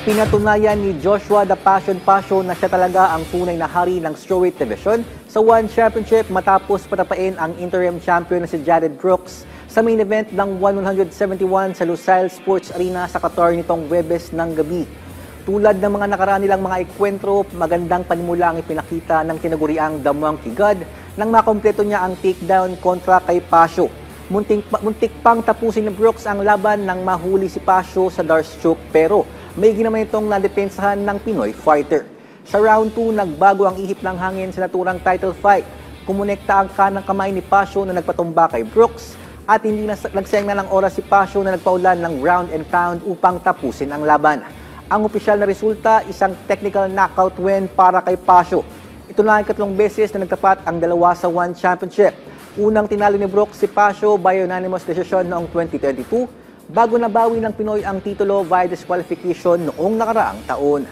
Pinatunayan ni Joshua The Passion Passion na siya talaga ang tunay na hari ng strawweight division sa One Championship matapos patapain ang interim champion na si Jared Brooks sa main event ng 171 sa Lusail Sports Arena sa Qatar nitong Huwebes ng gabi. Tulad ng mga nakaraan nilang mga ikwentro, magandang panimula ang ipinakita ng tinaguriang The Monkey God nang makompleto niya ang takedown kontra kay Pasio. Muntik pang tapusin ni Brooks ang laban nang mahuli si Pasio sa Darkstroke pero may ginawa itong nadepensahan ng Pinoy fighter. Sa round 2, nagbago ang ihip ng hangin sa naturang title fight. Kumonekta ang kanang kamay ni Pasio na nagpatumba kay Brooks at hindi na nagsayang na ng oras si Pasio na nagpaulan ng round and pound upang tapusin ang laban. Ang opisyal na resulta, isang technical knockout win para kay Pasio. Ito na ang 3 beses na nagtapat ang dalawa sa One Championship. Unang tinalo ni Brooks si Pasio by unanimous decision noong 2022, bago nabawi ng Pinoy ang titulo via disqualification noong nakaraang taon.